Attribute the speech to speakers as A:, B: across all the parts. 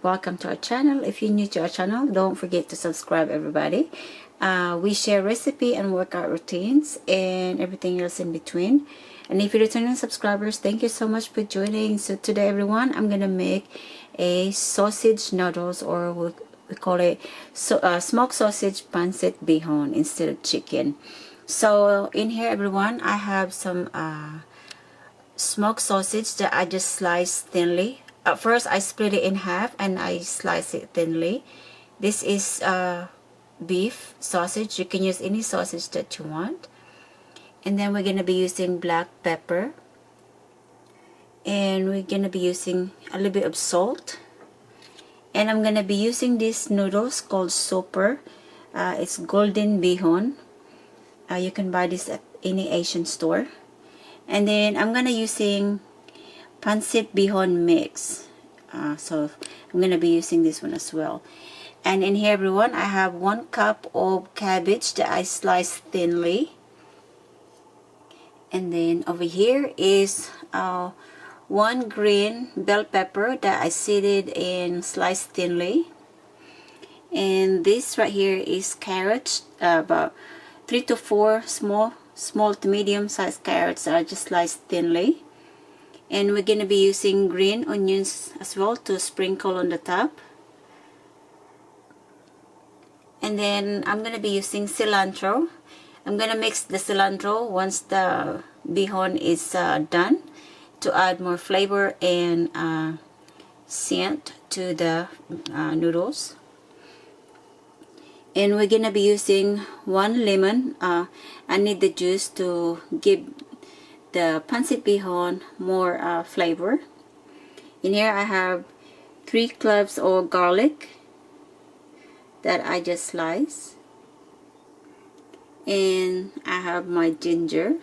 A: welcome to our channel. If you're new to our channel, don't forget to subscribe, everybody. We share recipe and workout routines and everything else in between. And if you're returning subscribers, thank you so much for joining. So today, everyone, I'm gonna make a sausage noodles, or we call it smoked sausage Pancit Bihon instead of chicken. So in here, everyone, I have some smoked sausage that I just sliced thinly. At first I split it in half and I slice it thinly. This is beef sausage. You can use any sausage that you want. And then we're going to be using black pepper, and we're going to be using a little bit of salt, and I'm going to be using these noodles called super. It's golden bihon. You can buy this at any Asian store. And then I'm gonna using Pancit Bihon mix. So I'm gonna be using this one as well. And in here, everyone, I have 1 cup of cabbage that I sliced thinly. And then over here is 1 green bell pepper that I seeded and sliced thinly. And this right here is carrots, about 3 to 4 small to medium sized carrots that I just sliced thinly. And we're going to be using green onions as well to sprinkle on the top. And then I'm going to be using cilantro. I'm going to mix the cilantro once the bihon is done, to add more flavor and scent to the noodles. And we're gonna be using 1 lemon. I need the juice to give the Pancit Bihon more flavor. In here I have 3 cloves of garlic that I just sliced, and I have my ginger,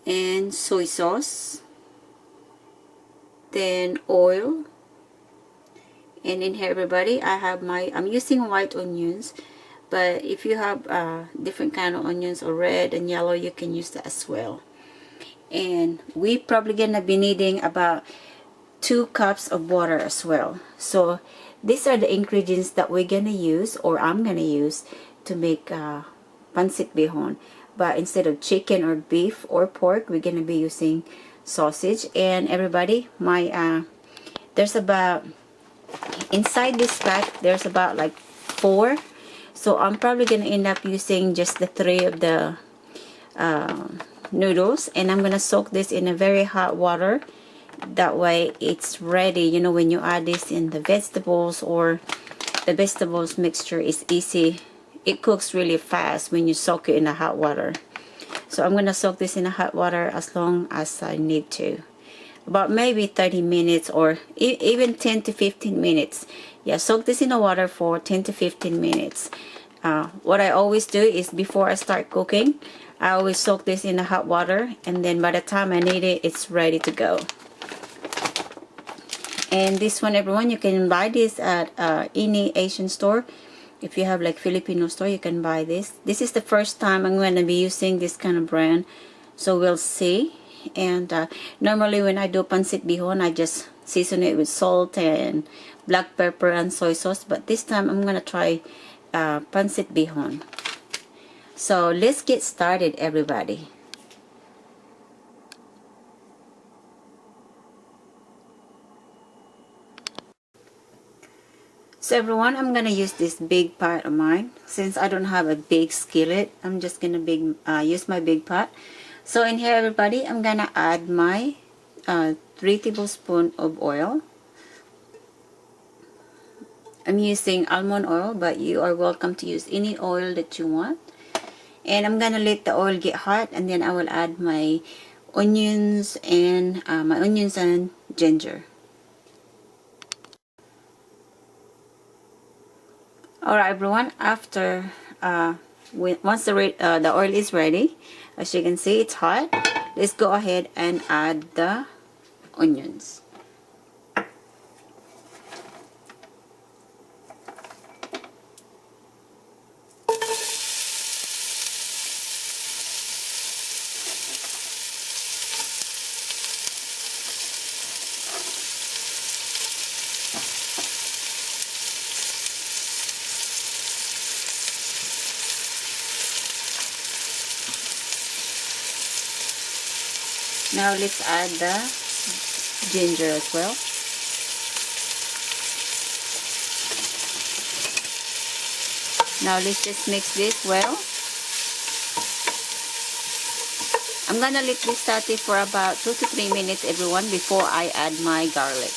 A: and soy sauce, then oil. And in here, everybody, I have I'm using white onions, but if you have different kind of onions, or red and yellow, you can use that as well. And we probably gonna be needing about 2 cups of water as well. So these are the ingredients that we're gonna use, or I'm gonna use, to make Pancit Bihon. But instead of chicken or beef or pork, we're gonna be using sausage. And everybody, there's about, inside this pack, there's about like 4. So I'm probably gonna end up using just the 3 of the noodles, and I'm gonna soak this in a very hot water. That way it's ready, you know, when you add this in the vegetables, or the vegetables mixture is easy. It cooks really fast when you soak it in the hot water. So I'm gonna soak this in the hot water as long as I need to, about maybe 30 minutes, or even 10 to 15 minutes. Yeah, soak this in the water for 10 to 15 minutes. What I always do is, before I start cooking, I always soak this in the hot water, and then by the time I need it, it's ready to go. And this one, everyone, you can buy this at any Asian store. If you have like Filipino store, you can buy this. This is the first time I'm going to be using this kind of brand, so we'll see. And normally when I do Pancit Bihon, I just season it with salt and black pepper and soy sauce, but this time I'm gonna try Pancit Bihon. So let's get started, everybody. So everyone, I'm gonna use this big pot of mine. Since I don't have a big skillet, I'm just gonna use my big pot. So in here, everybody, I'm gonna add my 3 tablespoons of oil. I'm using almond oil, but you are welcome to use any oil that you want. And I'm gonna let the oil get hot, and then I will add my onions and ginger. Alright, everyone, after once the oil is ready, as you can see, it's hot. Let's go ahead and add the onions. Now let's add the ginger as well. Now let's just mix this well. I'm gonna let this saute for about 2 to 3 minutes, everyone, before I add my garlic.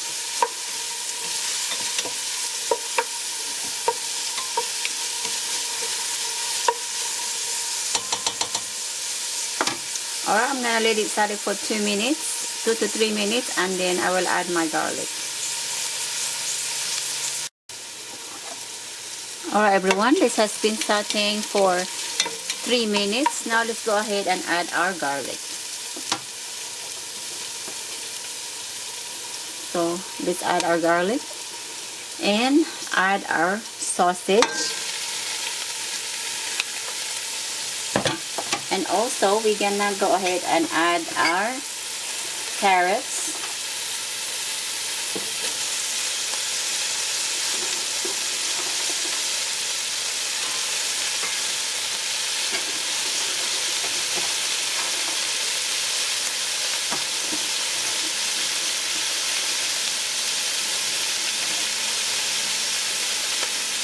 A: Alright, I'm gonna let it saute for 2 minutes, 2 to 3 minutes, and then I will add my garlic. Alright everyone, this has been sauteing for 3 minutes. Now let's go ahead and add our garlic. So let's add our garlic and add our sausage. And also we're gonna go ahead and add our carrots.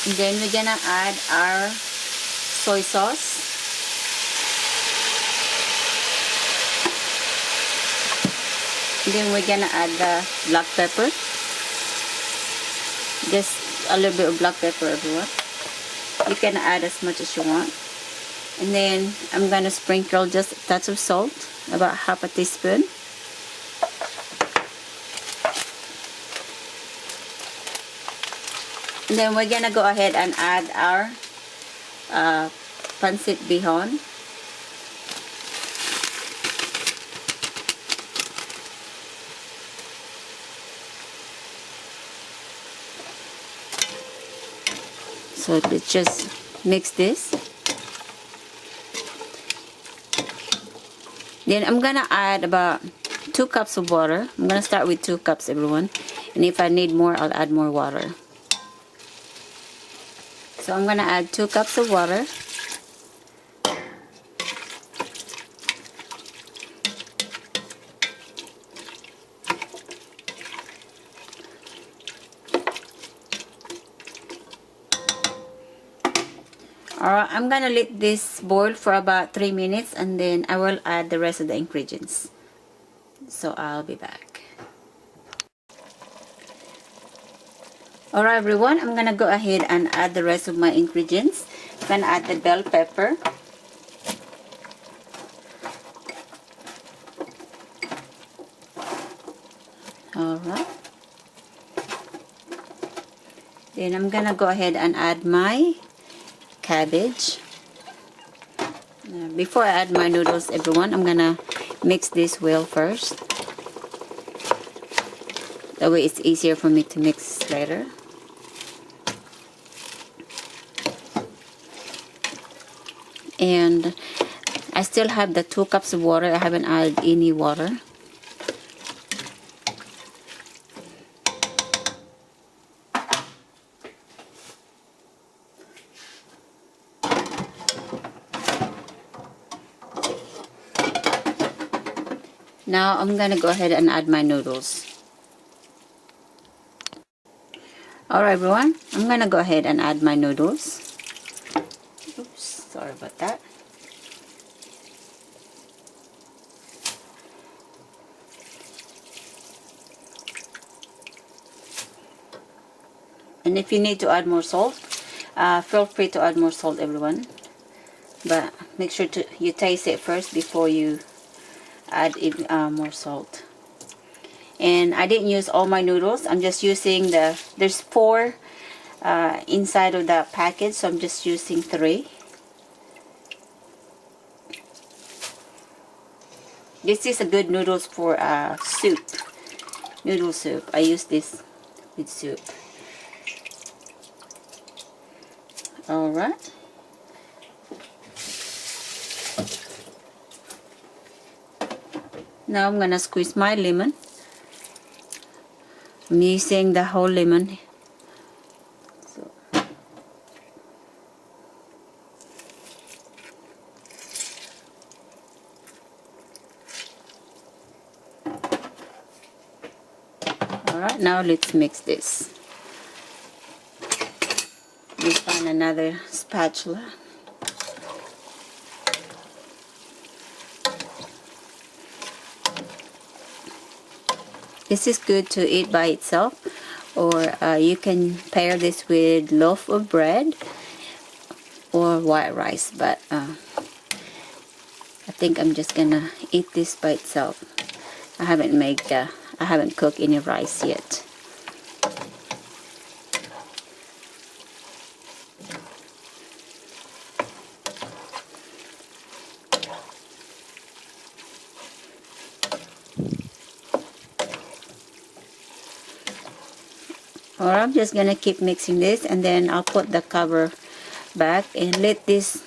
A: And then we're gonna add our soy sauce. And then we're gonna add the black pepper. Just a little bit of black pepper, everyone. You can add as much as you want. And then I'm gonna sprinkle just a touch of salt, about half a teaspoon. And then we're gonna go ahead and add our Pancit Bihon. So let's just mix this. Then I'm gonna add about 2 cups of water. I'm gonna start with 2 cups, everyone. And if I need more, I'll add more water. So I'm gonna add 2 cups of water. Alright, I'm gonna let this boil for about 3 minutes and then I will add the rest of the ingredients. So I'll be back. Alright everyone, I'm gonna go ahead and add the rest of my ingredients. I'm gonna add the bell pepper. Alright. Then I'm gonna go ahead and add my cabbage. Before I add my noodles, everyone, I'm gonna mix this well first. That way it's easier for me to mix later. And I still have the 2 cups of water. I haven't added any water. Now I'm gonna go ahead and add my noodles. Alright everyone, I'm gonna go ahead and add my noodles. Oops, sorry about that. And if you need to add more salt, feel free to add more salt, everyone. But make sure you taste it first before you add more salt. And I didn't use all my noodles. I'm just using there's 4 inside of the package, so I'm just using 3. This is a good noodles for soup. Noodle soup. I use this with soup. Alright. Now I'm gonna squeeze my lemon. I'm using the whole lemon. So. Alright, now let's mix this. We find another spatula. This is good to eat by itself, or you can pair this with loaf of bread or white rice, but I think I'm just gonna eat this by itself. I haven't cooked any rice yet. Or I'm just gonna keep mixing this, and then I'll put the cover back and let this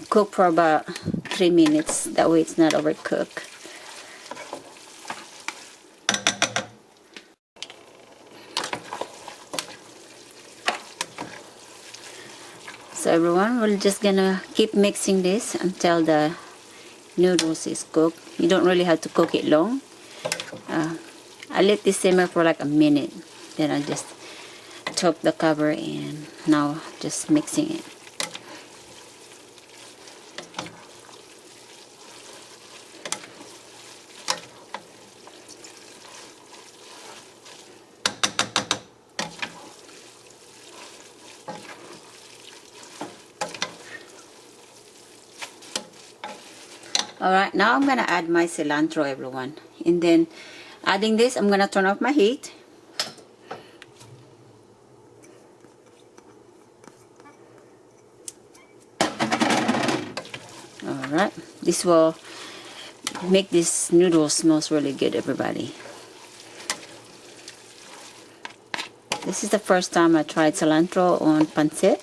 A: cook for about 3 minutes. That way it's not overcooked. So everyone, we're just gonna keep mixing this until the noodles is cooked. You don't really have to cook it long. I let this simmer for like a minute, then I just took the cover and now just mixing it. Alright, now I'm gonna add my cilantro, everyone, and then adding this, I'm gonna turn off my heat. Alright, this will make this noodle smells really good, everybody. This is the first time I tried cilantro on pancit,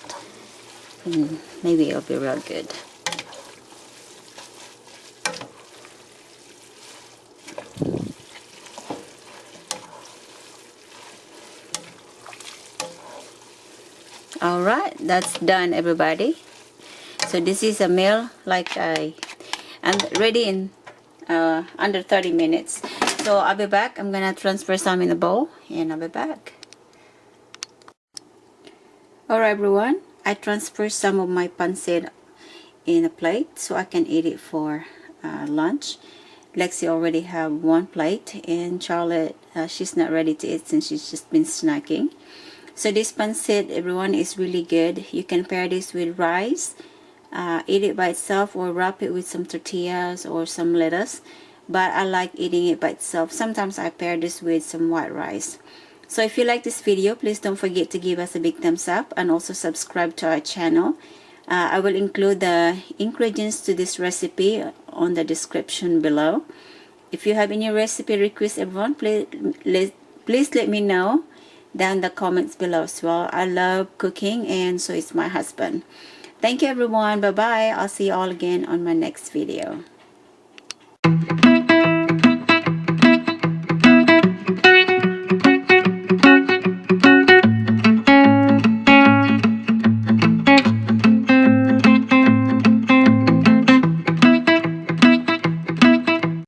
A: and maybe it'll be real good. Alright, that's done, everybody. So this is a meal and ready in under 30 minutes. So I'll be back. I'm gonna transfer some in the bowl and I'll be back. Alright everyone, I transferred some of my pancit in a plate so I can eat it for lunch. Lexi already have one plate, and Charlotte, she's not ready to eat since she's just been snacking. So this pancit, everyone, is really good. You can pair this with rice, eat it by itself, or wrap it with some tortillas or some lettuce. But I like eating it by itself. Sometimes I pair this with some white rice. So if you like this video, please don't forget to give us a big thumbs up and also subscribe to our channel. I will include the ingredients to this recipe on the description below. If you have any recipe requests, everyone, please let me know down in the comments below as well. I love cooking, and so is my husband. Thank you everyone. Bye bye. I'll see you all again on my next video.